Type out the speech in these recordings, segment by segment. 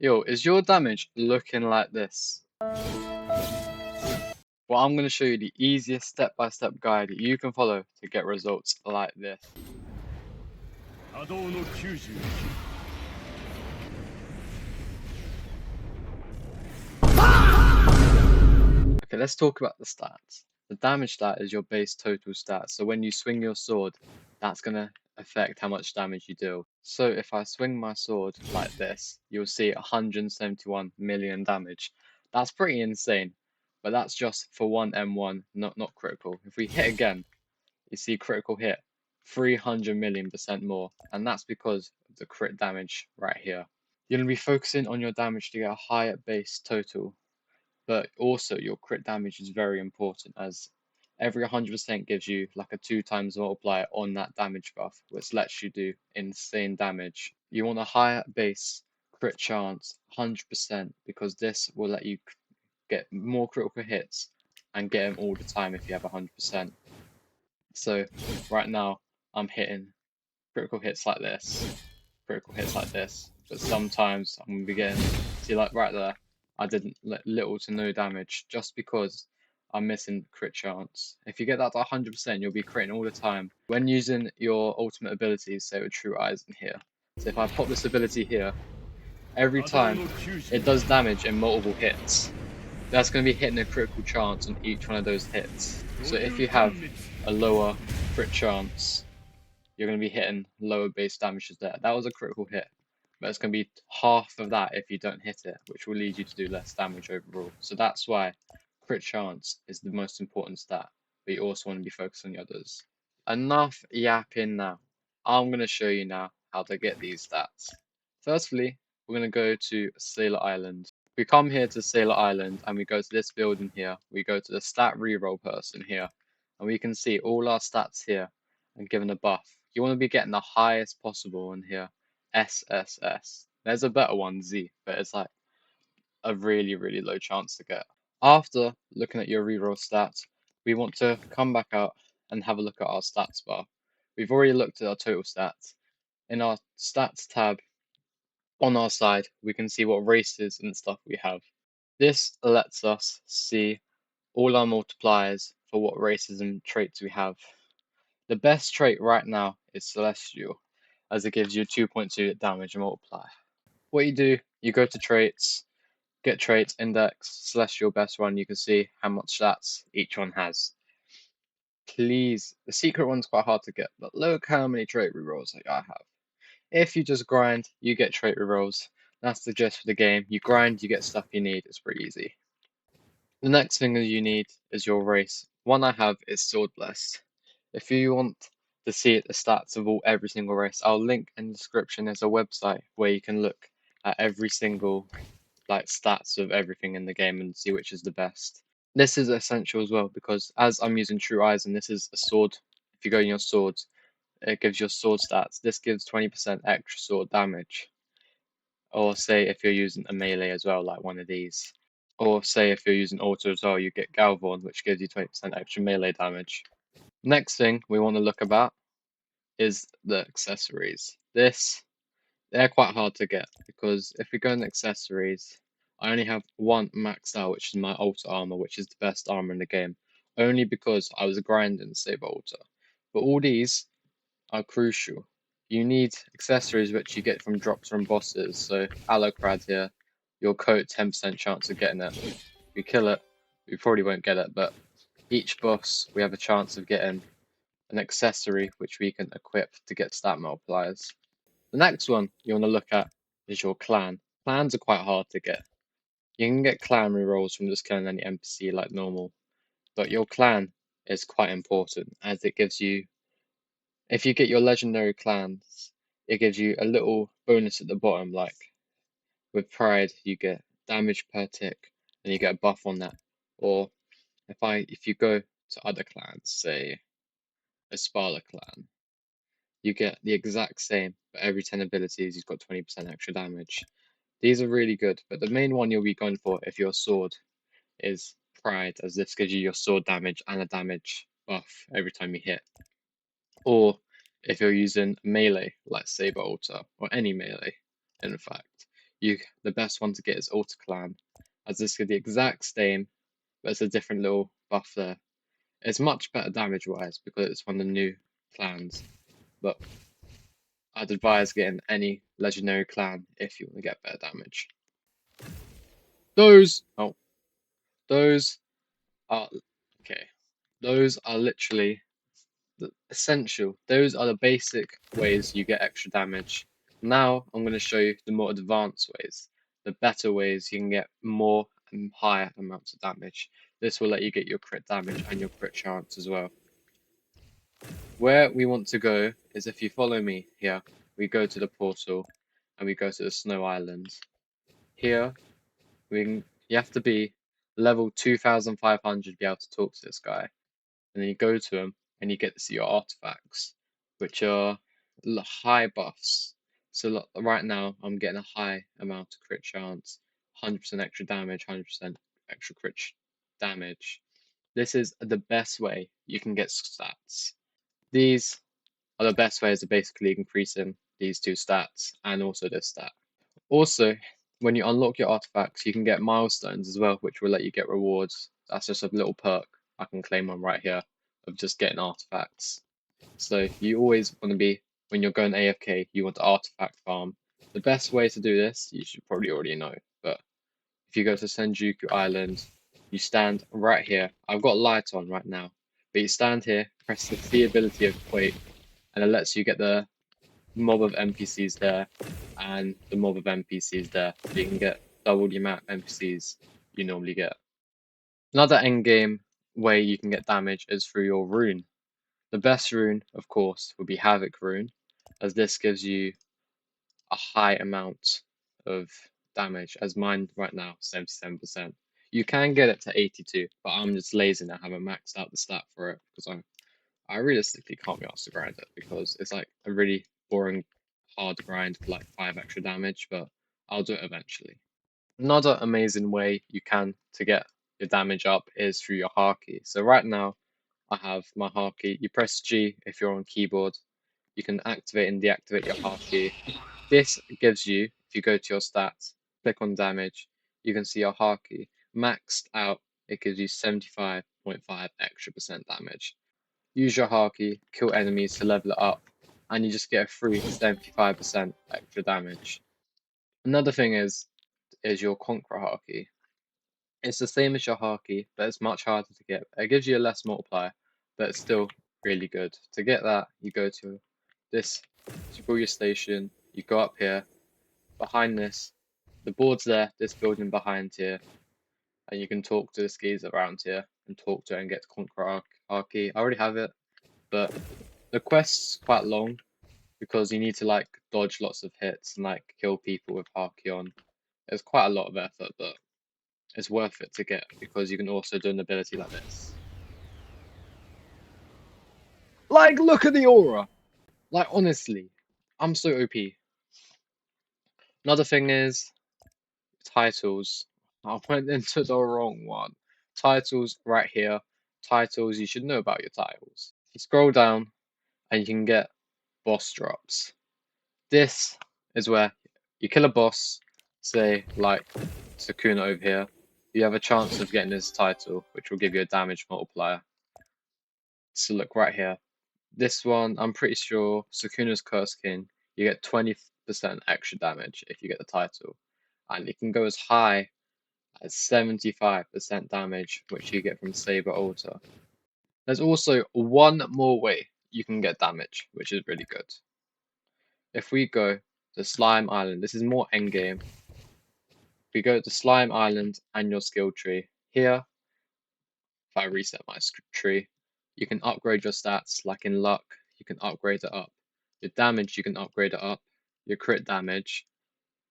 Yo, is your damage looking like this? Well, I'm going to show you the easiest step-by-step guide that you can follow to get results like this. Okay, let's talk about the stats. The damage stat is your base total stat, so when you swing your sword, that's going to affect how much damage you deal. So if I swing my sword like this, you'll see 171 million damage. That's pretty insane, but that's just for one M1, not critical. If we hit again, you see critical hit 300 million% more, and that's because of the crit damage right here. You're going to be focusing on your damage to get a higher base total, but also your crit damage is very important, as every 100% gives you like a 2x multiplier on that damage buff, which lets you do insane damage. You want a higher base crit chance, 100%, because this will let you get more critical hits and get them all the time if you have 100%. So right now I'm hitting critical hits like this, but sometimes I'm gonna be getting, see, like right there, I did little to no damage just because I'm missing crit chance. If you get that to 100%, you'll be critting all the time. When using your ultimate abilities, say with True Eyes in here, so if I pop this ability here, every time it does damage in multiple hits, that's going to be hitting a critical chance on each one of those hits. So if you have a lower crit chance, you're going to be hitting lower base damages there. That was a critical hit, but it's going to be half of that if you don't hit it, which will lead you to do less damage overall. So that's why crit chance is the most important stat, but you also want to be focused on the others. Enough yapping now. I'm going to show you now how to get these stats. Firstly, we're going to go to Sailor Island. We come here to Sailor Island and we go to this building here. We go to the stat reroll person here, and we can see all our stats here and given a buff. You want to be getting the highest possible in here, SSS. There's a better one, Z, but it's like a really low chance to get. After looking at your reroll stats, we want to come back out and have a look at our stats bar. We've already looked at our total stats. In our stats tab, on our side, we can see what races and stuff we have. This lets us see all our multipliers for what races and traits we have. The best trait right now is Celestial, as it gives you 2.2 damage multiplier. What you do, you go to traits, get traits, index, Celestial best one, you can see how much stats each one has. Please, the secret one's quite hard to get, but look how many trait rerolls I have. If you just grind, you get trait rerolls. That's the gist for the game. You grind, you get stuff you need. It's pretty easy. The next thing that you need is your race. One I have is Sword Blessed. If you want to see the stats of every single race, I'll link in the description. There's a website where you can look at every single stats of everything in the game and see which is the best. This is essential as well because as I'm using True Eyes and this is a sword, if you go in your swords, it gives your sword stats. This gives 20% extra sword damage. Or say if you're using a melee as well, like one of these. Or say if you're using auto as well, you get Galvorn, which gives you 20% extra melee damage. Next thing we want to look about is the accessories. They're quite hard to get because if we go in accessories, I only have one maxed out, which is my Altar Armor, which is the best armor in the game. Only because I was grinding Saber Altar. But all these are crucial. You need accessories which you get from drops from bosses. So Alocrad here, your coat 10% chance of getting it. If you kill it, we probably won't get it, but each boss we have a chance of getting an accessory which we can equip to get stat multipliers. The next one you want to look at is your clan. Clans are quite hard to get. You can get clan rerolls from just killing any NPC like normal, but your clan is quite important as it gives you, if you get your legendary clans, it gives you a little bonus at the bottom, like with Pride, you get damage per tick and you get a buff on that. Or if you go to other clans, say a Spala clan, you get the exact same, but every 10 abilities, you've got 20% extra damage. These are really good, but the main one you'll be going for if you're sword is Pride, as this gives you your sword damage and a damage buff every time you hit. Or if you're using melee, like Saber Altar, or any melee, in fact, the best one to get is Autoclan, as this is the exact same, but it's a different little buff there. It's much better damage-wise because it's one of the new clans, but I'd advise getting any legendary clan if you want to get better damage. Those are okay. Those are literally essential. Those are the basic ways you get extra damage. Now I'm going to show you the more advanced ways, the better ways you can get more and higher amounts of damage. This will let you get your crit damage and your crit chance as well. Where we want to go is, if you follow me here, we go to the portal and we go to the Snow Islands. Here, you have to be level 2500 to be able to talk to this guy. And then you go to him and you get to see your artifacts, which are high buffs. So right now, I'm getting a high amount of crit chance, 100% extra damage, 100% extra crit damage. This is the best way you can get stats. These are the best ways of basically increasing these two stats and also this stat. Also, when you unlock your artifacts, you can get milestones as well, which will let you get rewards. That's just a little perk. I can claim one right here of just getting artifacts. So you always want to be, when you're going AFK, you want to artifact farm. The best way to do this, you should probably already know, but if you go to Senjuku Island, you stand right here. I've got light on right now, but you stand here, press the C ability of Quake, and it lets you get the mob of NPCs there and the mob of NPCs there. So you can get double the amount of NPCs you normally get. Another endgame way you can get damage is through your rune. The best rune, of course, would be Havoc rune, as this gives you a high amount of damage, as mine right now, 77%. You can get it to 82, but I'm just lazy and I haven't maxed out the stat for it because I realistically can't be asked to grind it because it's like a really boring, hard grind for like 5 extra damage, but I'll do it eventually. Another amazing way you can to get your damage up is through your Haki. So right now, I have my Haki. You press G if you're on keyboard. You can activate and deactivate your Haki. This gives you, if you go to your stats, click on damage, you can see your Haki. Maxed out, it gives you 75.5 extra percent damage. Use your Haki, kill enemies to level it up, and you just get a free 75% extra damage. Another thing is your conqueror Haki. It's the same as your Haki, but it's much harder to get. It gives you a less multiplier, but it's still really good. To get that, you go to this Shibuya station, you go up here, behind this, the board's there, this building behind here, and you can talk to the skis around here and talk to it and get to conqueror Haki. I already have it, but the quest's quite long because you need to like dodge lots of hits and like kill people with Haki on. It's quite a lot of effort, but it's worth it to get because you can also do an ability like this. Like, look at the aura! Like, honestly, I'm so OP. Another thing is titles. I went into the wrong one. Titles right here. Titles, you should know about your titles. You scroll down and you can get boss drops. This is where you kill a boss, say like Sukuna over here. You have a chance of getting this title, which will give you a damage multiplier. So look right here. This one, I'm pretty sure Sukuna's Curse King, you get 20% extra damage if you get the title. And it can go as high as 75% damage, which you get from Saber Altar. There's also one more way you can get damage, which is really good. If we go to Slime Island, this is more endgame. We go to Slime Island and your skill tree. Here, if I reset my tree, you can upgrade your stats, like in luck, you can upgrade it up. Your damage, you can upgrade it up. Your crit damage,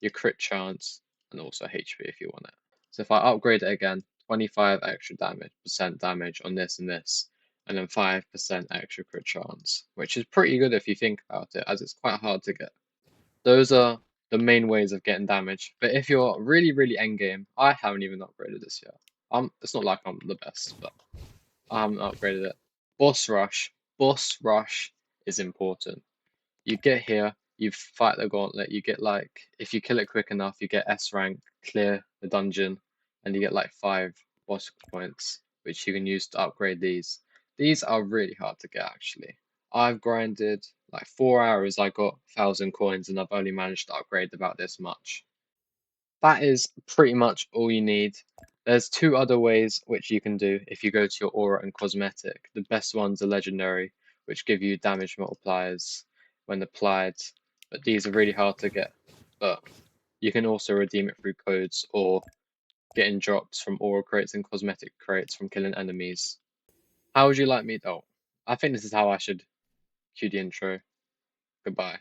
your crit chance, and also HP if you want it. So if I upgrade it again, 25 extra percent damage on this and this, and then 5% extra crit chance, which is pretty good if you think about it, as it's quite hard to get. Those are the main ways of getting damage. But if you're really, really endgame, I haven't even upgraded this yet. It's not like I'm the best, but I haven't upgraded it. Boss rush. Boss rush is important. You get here, you fight the gauntlet, you get like, if you kill it quick enough, you get S rank, clear the dungeon, and you get like 5 boss points, which you can use to upgrade these. These are really hard to get actually. I've grinded like 4 hours, I got 1,000 coins, and I've only managed to upgrade about this much. That is pretty much all you need. There's 2 other ways which you can do if you go to your aura and cosmetic. The best ones are legendary, which give you damage multipliers when applied, but these are really hard to get. But you can also redeem it through codes or getting drops from aura crates and cosmetic crates from killing enemies. How would you like me? Oh, I think this is how I should cue the intro. Goodbye.